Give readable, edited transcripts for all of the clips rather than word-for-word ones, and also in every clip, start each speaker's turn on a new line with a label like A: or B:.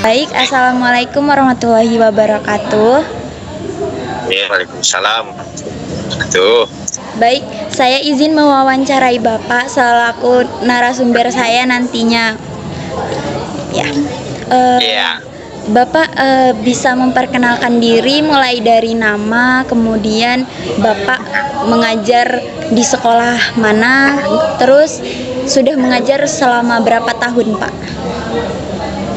A: Baik, Assalamualaikum warahmatullahi wabarakatuh.
B: Waalaikumsalam. Tuh.
A: Baik, saya izin mewawancarai Bapak selaku narasumber saya nantinya. Ya,
B: Iya.
A: Bapak bisa memperkenalkan diri mulai dari nama, kemudian Bapak mengajar di sekolah mana, terus sudah mengajar selama berapa tahun, Pak?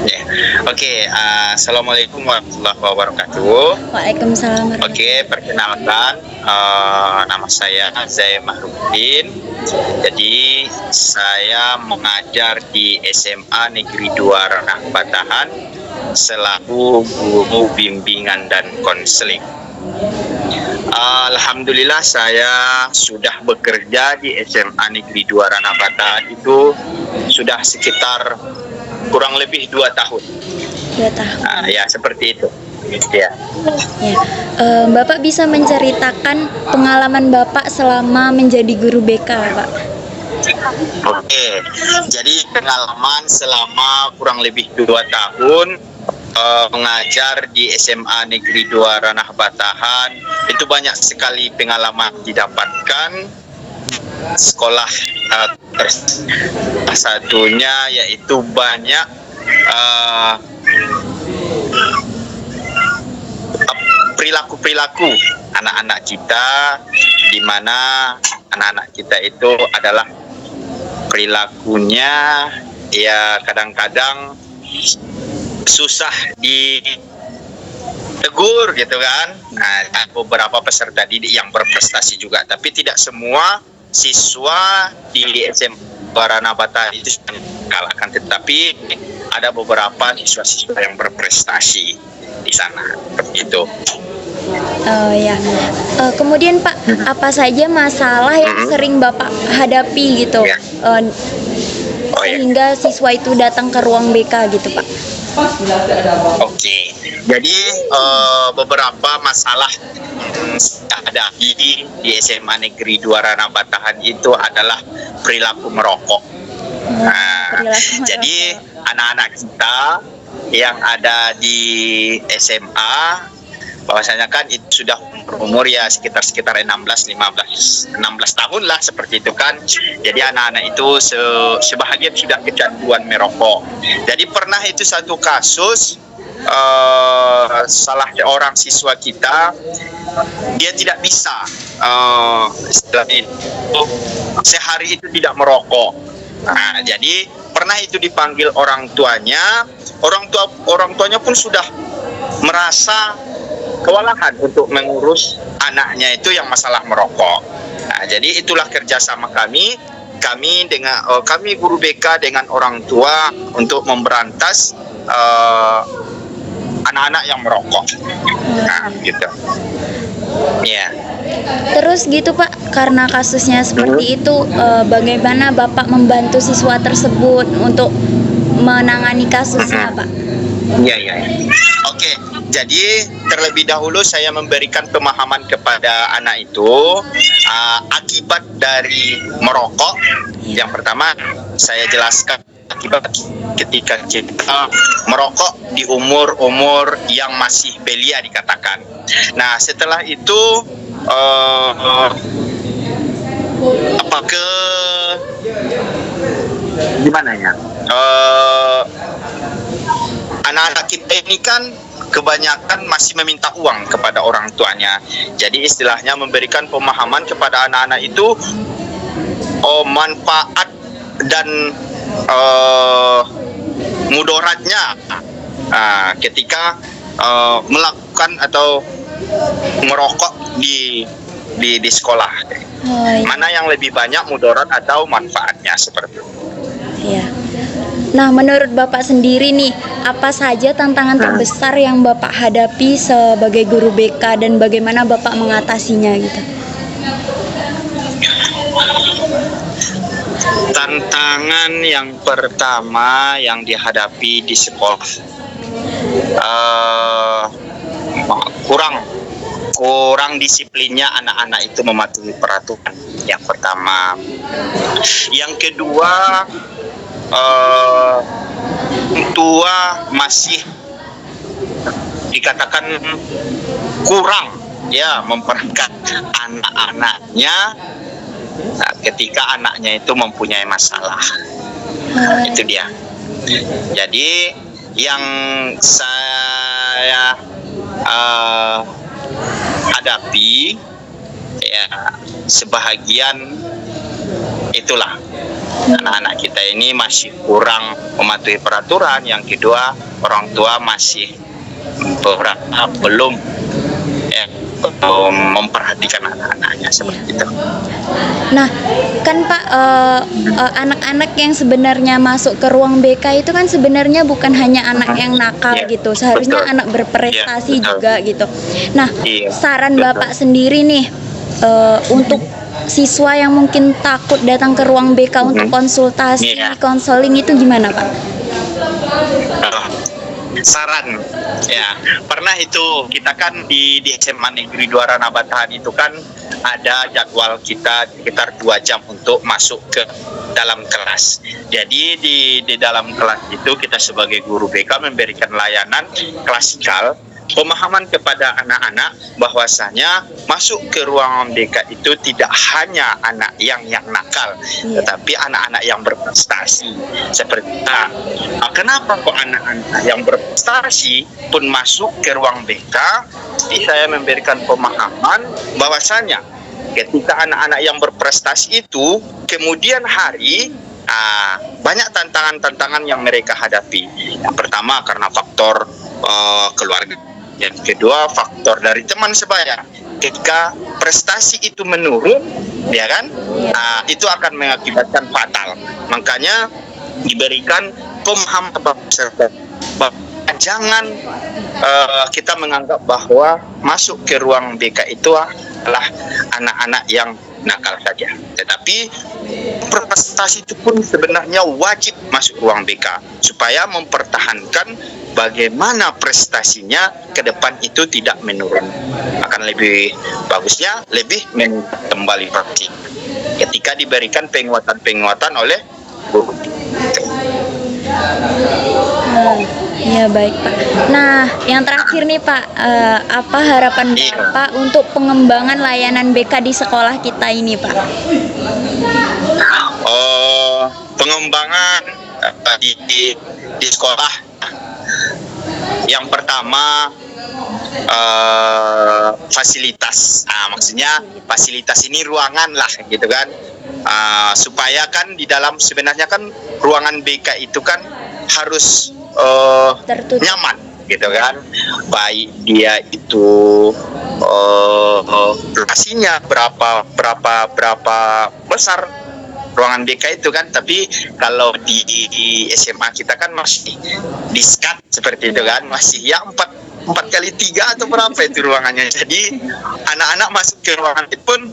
B: Ya. Oke, Assalamualaikum warahmatullahi wabarakatuh.
A: Waalaikumsalam.
B: Oke, perkenalkan, nama saya Zaim Mahruddin. Jadi saya mengajar di SMA Negeri 2 Ranah Batahan selaku guru bimbingan dan konseling. Alhamdulillah saya sudah bekerja di SMA Negeri 2 Ranah Batahan itu sudah sekitar kurang lebih 2 tahun.
A: 2 tahun.
B: Ya, seperti itu. Ya.
A: Ya, Bapak bisa menceritakan pengalaman Bapak selama menjadi guru BK, Pak?
B: Oke, jadi pengalaman selama kurang lebih 2 tahun mengajar di SMA Negeri 2 Ranah Batahan itu banyak sekali pengalaman didapatkan. Sekolah satunya yaitu banyak perilaku-perilaku anak-anak kita, di mana anak-anak kita itu adalah perilakunya ya kadang-kadang susah ditegur gitu kan. Nah, beberapa peserta didik yang berprestasi juga, tapi tidak semua siswa di SMA Ranah Batahan itu kalahkan, tetapi ada beberapa siswa-siswa yang berprestasi di sana, begitu.
A: Oh ya, kemudian Pak, apa saja masalah yang sering Bapak hadapi gitu,
B: Ya.
A: sehingga siswa itu datang ke ruang BK gitu, Pak?
B: Oke, jadi beberapa masalah yang saya hadapi di SMA Negeri 2 Ranah Batahan itu adalah perilaku merokok. Jadi anak-anak kita yang ada di SMA bahwasanya kan itu sudah umur ya sekitar 16 tahun lah, seperti itu kan. Jadi anak-anak itu sebahagian sudah kecanduan merokok. Jadi pernah itu satu kasus, salah seorang siswa kita dia tidak bisa istilahnya itu sehari itu tidak merokok. Nah, jadi pernah itu dipanggil orang tuanya pun sudah merasa kewalahan untuk mengurus anaknya itu yang masalah merokok. Nah, jadi itulah kerjasama kami guru BK dengan orang tua untuk memberantas anak-anak yang merokok. Nah, gitu. Ya.
A: Terus gitu Pak, karena kasusnya seperti itu, bagaimana Bapak membantu siswa tersebut untuk menangani kasusnya, Pak?
B: Iya. Oke, jadi terlebih dahulu saya memberikan pemahaman kepada anak itu akibat dari merokok. Yang pertama saya jelaskan akibat ketika kita merokok di umur yang masih belia dikatakan. Nah, setelah itu gimana ya? Anak-anak kita ini kan kebanyakan masih meminta uang kepada orang tuanya. Jadi istilahnya memberikan pemahaman kepada anak-anak itu manfaat dan mudaratnya ketika melakukan atau merokok di sekolah. Mana yang lebih banyak mudarat atau manfaatnya, seperti itu.
A: Iya. Nah, menurut Bapak sendiri nih, apa saja tantangan terbesar yang Bapak hadapi sebagai guru BK dan bagaimana Bapak mengatasinya gitu?
B: Tantangan yang pertama yang dihadapi di sekolah kurang disiplinnya anak-anak itu mematuhi peraturan. Yang pertama. Yang kedua, tua masih dikatakan kurang ya memperhatikan anak-anaknya ketika anaknya itu mempunyai masalah. Itu dia. Jadi yang saya hadapi ya sebahagian itulah anak-anak kita ini masih kurang mematuhi peraturan. Yang kedua, orang tua masih belum memperhatikan anak-anaknya seperti itu.
A: Nah, kan Pak, anak-anak yang sebenarnya masuk ke ruang BK itu kan sebenarnya bukan hanya anak yang nakal gitu, seharusnya
B: betul.
A: anak berprestasi
B: Betul.
A: juga gitu. Nah,
B: Iya,
A: saran
B: betul.
A: Bapak sendiri nih untuk siswa yang mungkin takut datang ke ruang BK untuk konsultasi, konseling itu gimana Pak?
B: Saran ya, pernah itu kita kan di SMA Negeri 2 Ranah Batahan itu kan ada jadwal kita sekitar 2 jam untuk masuk ke dalam kelas. Jadi di dalam kelas itu kita sebagai guru BK memberikan layanan klasikal, pemahaman kepada anak-anak bahwasanya masuk ke ruangan BK itu tidak hanya anak yang nakal, tetapi anak-anak yang berprestasi. Seperti kenapa kok anak-anak yang berprestasi pun masuk ke ruang BK? Jadi saya memberikan pemahaman bahwasanya ketika anak-anak yang berprestasi itu kemudian hari banyak tantangan-tantangan yang mereka hadapi. Yang pertama karena faktor keluarga. Yang kedua faktor dari teman sebaya. Ketika prestasi itu menurun, ya kan, itu akan mengakibatkan fatal. Makanya diberikan pemahaman bahwa jangan kita menganggap bahwa masuk ke ruang BK itu adalah anak-anak yang nakal saja. Tetapi prestasi itu pun sebenarnya wajib masuk ruang BK supaya mempertahankan bagaimana prestasinya ke depan itu tidak menurun. Akan lebih bagusnya lebih kembali praktik ketika diberikan penguatan-penguatan oleh guru.
A: Ya baik Pak. Nah, yang terakhir nih Pak, apa harapan Bapak untuk pengembangan layanan BK di sekolah kita ini Pak?
B: Pengembangan di sekolah. Yang pertama fasilitas. Maksudnya fasilitas ini ruangan lah gitu kan. Supaya kan di dalam sebenarnya kan ruangan BK itu kan harus nyaman gitu kan, baik dia itu lokasinya berapa besar ruangan BK itu kan. Tapi kalau di SMA kita kan masih diskat seperti itu kan, masih ya 4x3 atau berapa itu ruangannya. Jadi anak-anak masuk ke ruangan itu pun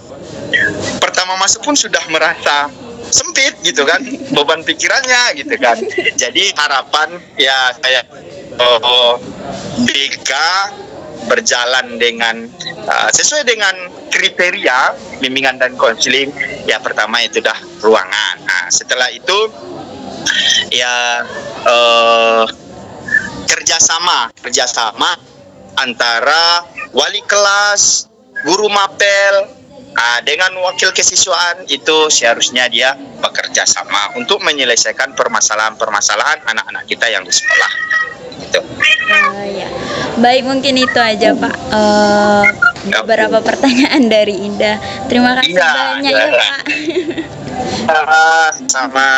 B: pertama masuk pun sudah merasa sempit gitu kan, beban pikirannya gitu kan. Jadi harapan ya saya BK berjalan dengan sesuai dengan kriteria bimbingan dan konseling. Ya pertama itu dah ruangan. Setelah itu ya kerjasama antara wali kelas, guru mapel dengan wakil kesiswaan itu seharusnya dia bekerja sama untuk menyelesaikan permasalahan-permasalahan anak-anak kita yang di sekolah. Gitu.
A: Ya. Baik, mungkin itu aja Pak. Beberapa pertanyaan dari Ida. Terima kasih banyak ya Pak.
B: Sama.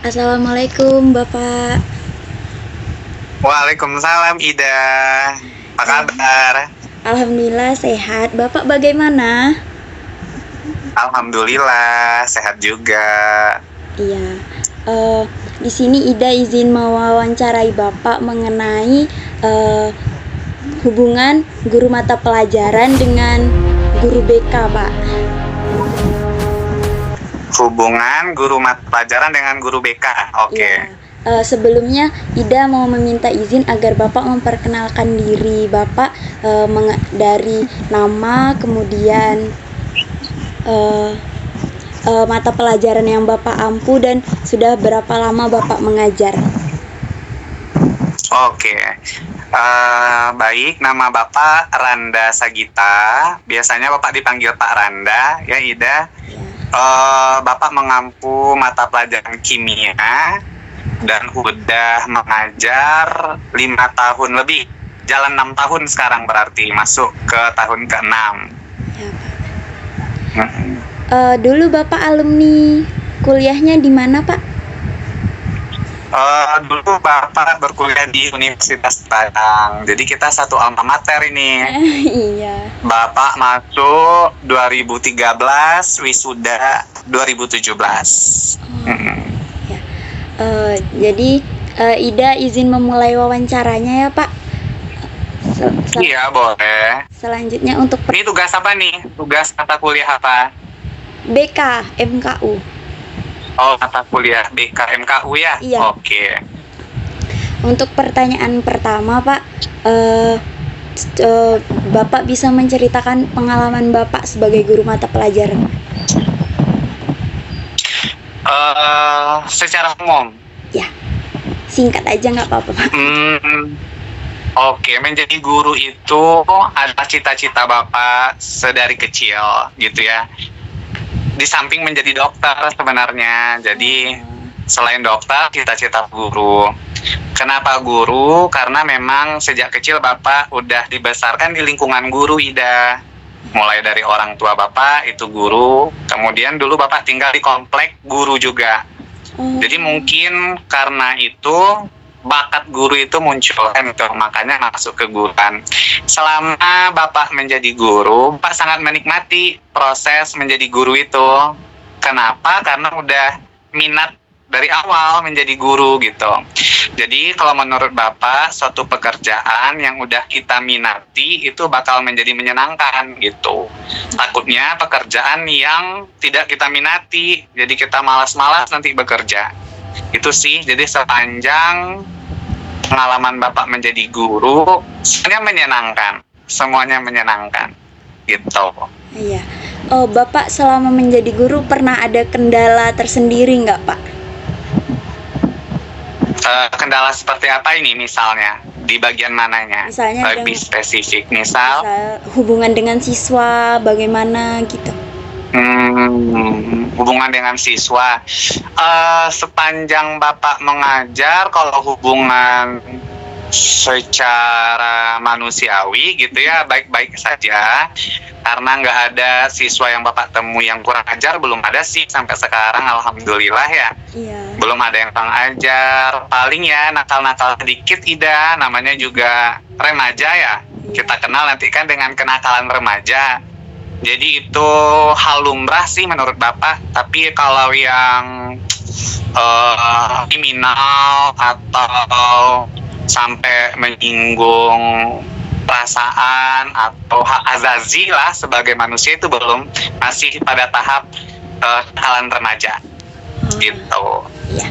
A: Assalamualaikum Bapak.
C: Waalaikumsalam Ida. Apa kabar?
A: Alhamdulillah sehat. Bapak bagaimana?
C: Alhamdulillah sehat juga.
A: Iya. Di sini Ida izin mewawancarai Bapak mengenai hubungan guru mata pelajaran dengan guru BK, Pak.
C: Hubungan guru mata pelajaran dengan guru BK. Oke.
A: Iya. Sebelumnya Ida mau meminta izin agar Bapak memperkenalkan diri Bapak dari nama, kemudian mata pelajaran yang Bapak ampu dan sudah berapa lama Bapak mengajar?
C: Oke. Baik, nama Bapak Randa Sagita. Biasanya Bapak dipanggil Pak Randa, ya Ida. Bapak mengampu mata pelajaran kimia dan udah mengajar 5 tahun lebih. Jalan 6 tahun sekarang berarti, masuk ke tahun ke-6.
A: Ya, Pak. Dulu Bapak alumni kuliahnya di mana, Pak?
C: Dulu Bapak berkuliah di Universitas Padang. Jadi kita satu alma mater ini.
A: Iya.
C: Bapak masuk 2013, wisuda 2017.
A: Ya. Jadi Ida izin memulai wawancaranya ya, Pak.
C: Iya, boleh.
A: Selanjutnya untuk
C: Ini tugas apa nih? Tugas mata kuliah apa?
A: BK MKU.
C: Oh, mata kuliah BK MKU ya?
A: Iya.
C: Oke.
A: Untuk pertanyaan pertama, Pak, Bapak bisa menceritakan pengalaman Bapak sebagai guru mata pelajaran?
C: Secara umum.
A: Ya, singkat aja nggak apa-apa, Pak.
C: Oke, menjadi guru itu adalah cita-cita Bapak sedari kecil, gitu ya. Di samping menjadi dokter sebenarnya. Jadi selain dokter, cita-cita guru. Kenapa guru? Karena memang sejak kecil Bapak udah dibesarkan di lingkungan guru, Ida. Mulai dari orang tua Bapak itu guru. Kemudian dulu Bapak tinggal di komplek guru juga. Jadi mungkin karena itu bakat guru itu muncul kan gitu, makanya masuk ke guruan. Selama Bapak menjadi guru, Bapak sangat menikmati proses menjadi guru itu. Kenapa? Karena udah minat dari awal menjadi guru gitu. Jadi kalau menurut Bapak, suatu pekerjaan yang udah kita minati itu bakal menjadi menyenangkan gitu. Takutnya pekerjaan yang tidak kita minati, jadi kita malas-malas nanti bekerja. Itu sih, jadi sepanjang pengalaman Bapak menjadi guru, semuanya menyenangkan, gitu.
A: Iya. Oh, Bapak selama menjadi guru pernah ada kendala tersendiri nggak, Pak?
C: Kendala seperti apa ini misalnya? Di bagian mananya?
A: Misalnya
C: lebih spesifik, misal
A: hubungan dengan siswa, bagaimana gitu?
C: Hubungan dengan siswa. Sepanjang Bapak mengajar, kalau hubungan secara manusiawi gitu ya, baik-baik saja. Karena nggak ada siswa yang Bapak temui yang kurang ajar, belum ada sih sampai sekarang, alhamdulillah ya.
A: Iya.
C: Belum ada yang kurang ajar. Paling ya nakal-nakal sedikit, Ida, namanya juga remaja ya. Kita kenal nanti kan dengan kenakalan remaja. Jadi itu hal lumrah sih menurut Bapak. Tapi kalau yang kriminal atau sampai menyinggung perasaan atau hak azazi lah sebagai manusia, itu belum, masih pada tahap kenakalan remaja. Gitu.
A: Iya.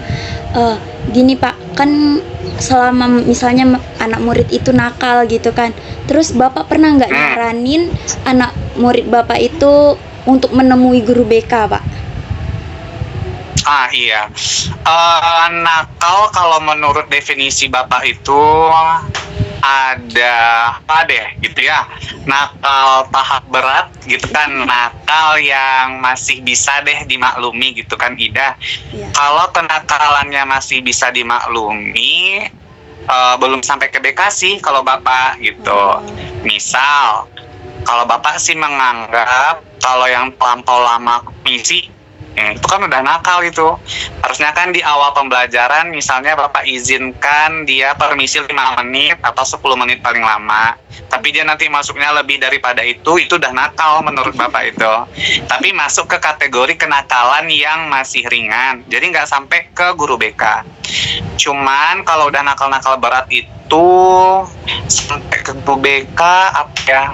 A: Gini Pak, kan selama misalnya anak murid itu nakal gitu kan, terus Bapak pernah nggak nyaranin anak murid Bapak itu untuk menemui guru BK, Pak?
C: Iya. Nakal kalau menurut definisi Bapak itu ada apa deh gitu ya, nakal tahap berat gitu kan, nakal yang masih bisa deh dimaklumi gitu kan, Ida.
A: Iya.
C: Kalau kenakalannya masih bisa dimaklumi, belum sampai ke BK sih kalau Bapak gitu. Misal kalau Bapak sih menganggap kalau yang terlampau lama misi, itu kan udah nakal itu. Harusnya kan di awal pembelajaran misalnya Bapak izinkan dia permisi 5 menit atau 10 menit paling lama. Tapi dia nanti masuknya lebih daripada itu udah nakal menurut Bapak itu. Tapi masuk ke kategori kenakalan yang masih ringan. Jadi nggak sampai ke guru BK. Cuman kalau udah nakal-nakal berat itu sampai ke guru BK apa ya?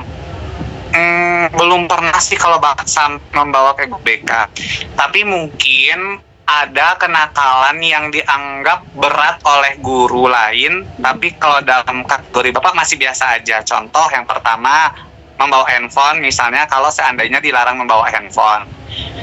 C: Belum pernah sih kalau Bapak membawa ke BK. Tapi mungkin ada kenakalan yang dianggap berat oleh guru lain, tapi kalau dalam kategori Bapak masih biasa aja. Contoh yang pertama, membawa handphone, misalnya kalau seandainya dilarang membawa handphone.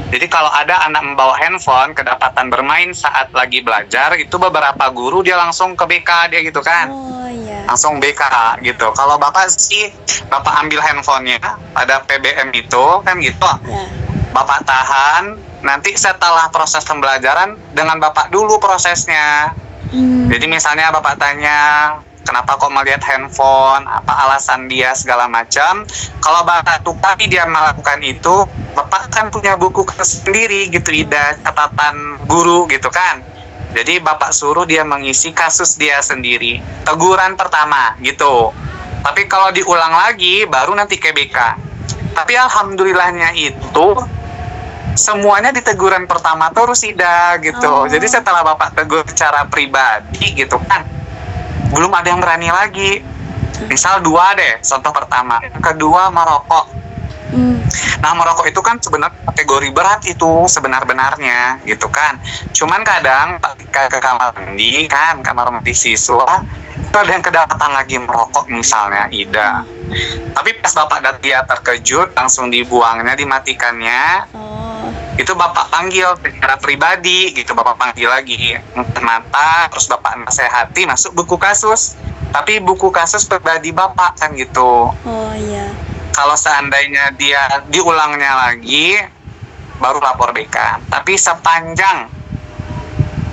C: Jadi kalau ada anak membawa handphone, kedapatan bermain saat lagi belajar, itu beberapa guru dia langsung ke BK dia gitu kan.
A: Oh iya.
C: Langsung BK gitu. Kalau Bapak sih, Bapak ambil handphonenya pada PBM itu kan gitu.
A: Ya.
C: Bapak tahan, nanti setelah proses pembelajaran dengan Bapak dulu prosesnya. Jadi misalnya Bapak tanya, kenapa kok melihat handphone, apa alasan dia segala macam. Kalau Bapak tapi dia melakukan itu, Bapak kan punya buku sendiri gitu, Ida, catatan guru gitu kan. Jadi Bapak suruh dia mengisi kasus dia sendiri, teguran pertama gitu. Tapi kalau diulang lagi baru nanti ke BK. Tapi alhamdulillahnya itu semuanya di teguran pertama terus, Ida gitu. Jadi setelah Bapak tegur secara pribadi gitu kan, belum ada yang berani lagi. Misal 2 deh, contoh pertama. Kedua, merokok. Nah, merokok itu kan sebenarnya kategori berat itu sebenar-benarnya gitu kan. Cuman kadang ke kamar mandi kan, kamar mandi siswa, itu ada yang kedapatan lagi merokok misalnya, Ida. Tapi pas Bapak dan dia terkejut, langsung dibuangnya, dimatikannya. Itu Bapak panggil secara pribadi gitu, Bapak panggil lagi mata, terus Bapak nasihati masuk buku kasus. Tapi buku kasus pribadi Bapak kan gitu.
A: Oh iya.
C: Kalau seandainya dia diulangnya lagi, baru lapor BK. Tapi sepanjang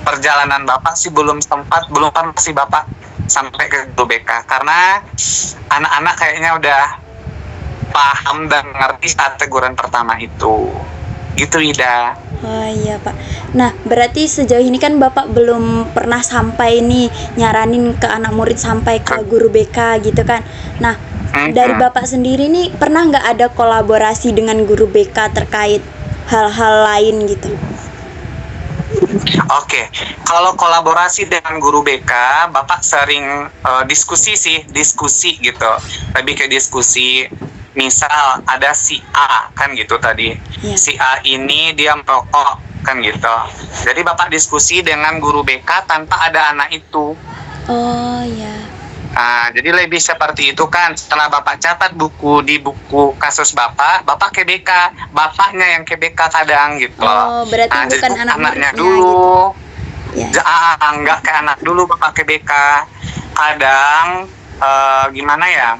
C: perjalanan Bapak sih belum pernah sih Bapak sampai ke guru BK. Karena anak-anak kayaknya udah paham dan ngerti saat teguran pertama itu. Gitu, Ida.
A: Oh iya Pak. Nah berarti sejauh ini kan Bapak belum pernah sampai nih nyaranin ke anak murid sampai ke guru BK gitu kan. Nah dari Bapak sendiri nih pernah nggak ada kolaborasi dengan guru BK terkait hal-hal lain gitu?
C: Oke, kalau kolaborasi dengan guru BK, Bapak sering diskusi gitu. Lebih ke diskusi. Misal ada si A kan gitu tadi. Si A ini dia merokok kan gitu. Jadi Bapak diskusi dengan guru BK tanpa ada anak itu.
A: Oh iya.
C: Nah, jadi lebih seperti itu kan. Setelah Bapak catat di buku kasus Bapak ke BK, Bapaknya yang ke BK kadang gitu.
A: Oh, berarti bukan
C: anaknya
A: muridnya
C: dulu.
A: Gitu.
C: Enggak ke anak dulu Bapak ke BK. Kadang gimana ya?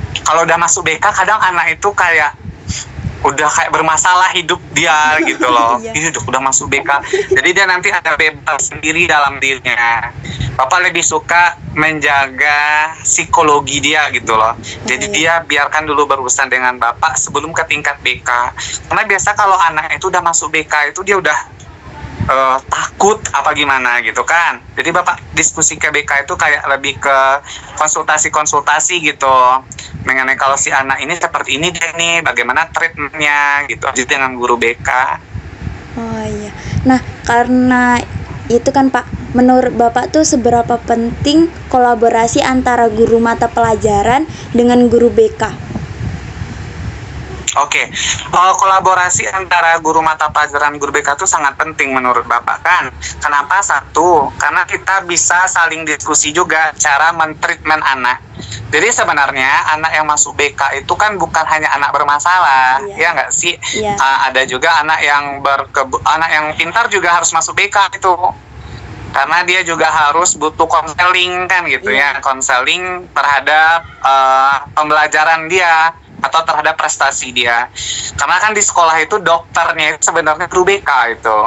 C: Kalau udah masuk BK kadang anak itu kayak udah kayak bermasalah hidup dia gitu loh.
A: Iya.
C: Udah masuk BK. Jadi dia nanti ada bebas sendiri dalam dirinya. Bapak lebih suka menjaga psikologi dia gitu loh. Jadi dia biarkan dulu berurusan dengan Bapak sebelum ke tingkat BK. Karena biasa kalau anak itu udah masuk BK itu dia udah takut apa gimana gitu kan. Jadi Bapak diskusi ke BK itu kayak lebih ke konsultasi gitu. Mengenai kalau si anak ini seperti ini dia nih, bagaimana treatmentnya gitu. Jadi dengan guru BK.
A: Oh iya. Nah karena itu kan Pak, menurut Bapak tuh seberapa penting kolaborasi antara guru mata pelajaran dengan guru BK?
C: Oke, kolaborasi antara guru mata pelajaran guru BK itu sangat penting menurut Bapak kan. Kenapa? Satu, karena kita bisa saling diskusi juga cara men-treatment anak. Jadi sebenarnya anak yang masuk BK itu kan bukan hanya anak bermasalah, ya nggak sih? Ada juga anak yang anak yang pintar juga harus masuk BK itu. Karena dia juga harus butuh konseling kan gitu ya, konseling terhadap pembelajaran dia atau terhadap prestasi dia. Karena kan di sekolah itu dokternya itu sebenarnya guru BK itu.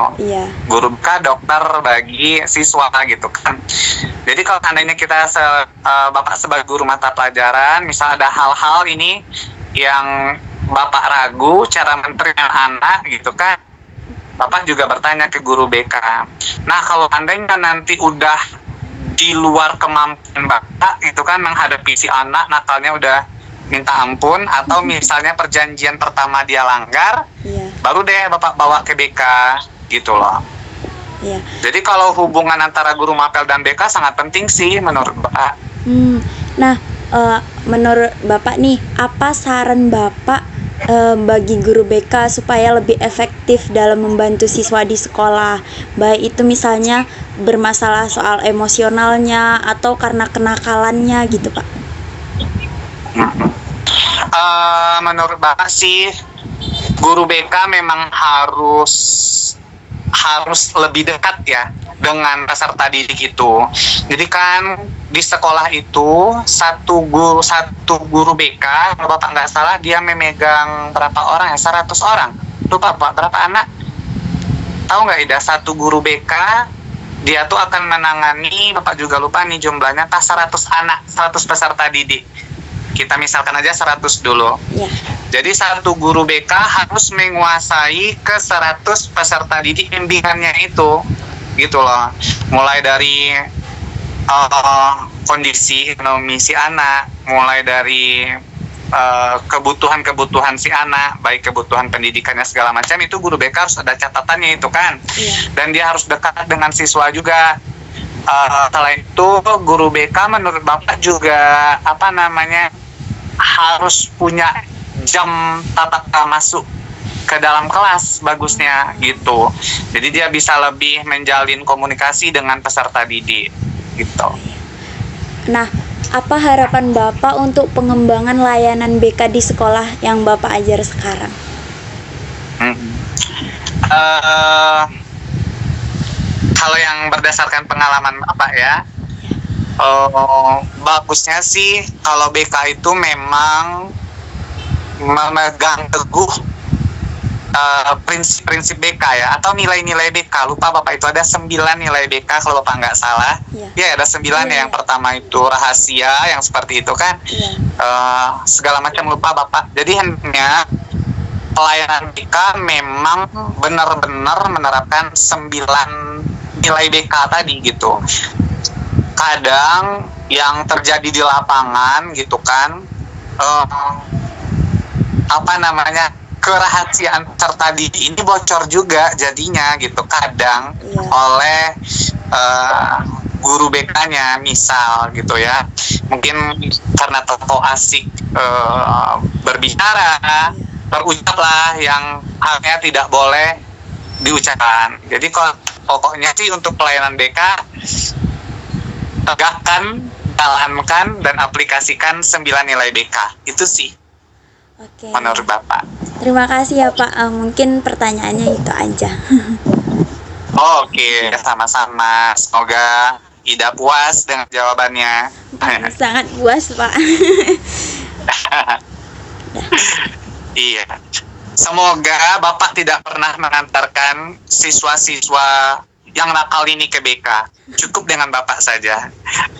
C: Guru BK dokter bagi siswa gitu kan. Jadi kalau seandainya kita Bapak sebagai guru mata pelajaran, misal ada hal-hal ini yang Bapak ragu cara mentrain anak gitu kan, Bapak juga bertanya ke guru BK. Nah kalau andainya nanti udah di luar kemampuan Bapak itu kan menghadapi si anak nakalnya udah minta ampun, atau misalnya perjanjian pertama dia langgar, baru deh Bapak bawa ke BK gitu loh. Jadi kalau hubungan antara guru mapel dan BK sangat penting sih menurut Bapak.
A: Nah menurut Bapak nih, apa saran Bapak bagi guru BK supaya lebih efektif dalam membantu siswa di sekolah, baik itu misalnya bermasalah soal emosionalnya atau karena kenakalannya gitu Pak?
C: Menurut Bapak sih guru BK memang harus lebih dekat ya dengan peserta didik itu. Jadi kan di sekolah itu satu guru BK, kalau Bapak nggak salah dia memegang berapa orang ya, 100 orang. Lupa Pak, berapa anak? Tahu nggak Ida, satu guru BK dia tuh akan menangani, Bapak juga lupa nih jumlahnya, 100 anak, 100 peserta didik. Kita misalkan aja 100 dulu.
A: Ya.
C: Jadi satu guru BK harus menguasai ke 100 peserta didik bimbingannya itu, gitu loh. Mulai dari kondisi ekonomi si anak, mulai dari kebutuhan si anak, baik kebutuhan pendidikannya segala macam, itu guru BK harus ada catatannya itu kan. Dan dia harus dekat dengan siswa juga. Setelah itu guru BK menurut Bapak juga harus punya jam tatap masuk ke dalam kelas bagusnya gitu. Jadi dia bisa lebih menjalin komunikasi dengan peserta didik gitu.
A: Nah, apa harapan Bapak untuk pengembangan layanan BK di sekolah yang Bapak ajar sekarang?
C: Kalau yang berdasarkan pengalaman Bapak ya, bagusnya sih kalau BK itu memang memegang teguh prinsip-prinsip BK ya, atau nilai-nilai BK. Lupa Bapak, itu ada 9 nilai BK kalau Bapak nggak salah. Ya ada 9 ya. Yang pertama itu rahasia, yang seperti itu kan. Segala macam lupa Bapak. Jadi hanya pelayanan BK memang benar-benar menerapkan 9 nilai BK tadi gitu. Kadang yang terjadi di lapangan gitu kan, kerahasiaan peserta didik ini bocor juga jadinya gitu kadang oleh guru BK-nya misal gitu ya, mungkin karena terlalu asik berbicara, berucap lah yang halnya tidak boleh diucapkan. Jadi pokoknya sih untuk pelayanan BK, tegakkan, jalankan, dan aplikasikan 9 nilai BK. Itu sih menurut Bapak.
A: Terima kasih ya Pak, mungkin pertanyaannya itu aja.
C: Oke, sama-sama. Semoga Ida puas dengan jawabannya.
A: Sangat puas Pak.
C: Iya. Semoga Bapak tidak pernah mengantarkan siswa-siswa yang nakal ini ke BK. Cukup dengan Bapak saja.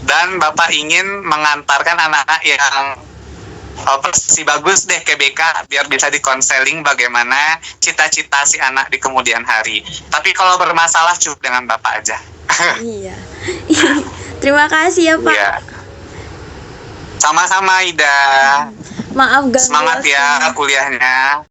C: Dan Bapak ingin mengantarkan anak-anak yang prestasi bagus deh ke BK, biar bisa dikonseling bagaimana cita-cita si anak di kemudian hari. Tapi kalau bermasalah cukup dengan Bapak aja.
A: Iya. Terima kasih ya Pak.
C: Iya. Sama-sama Ida.
A: Maaf ganggu.
C: Semangat ya kuliahnya.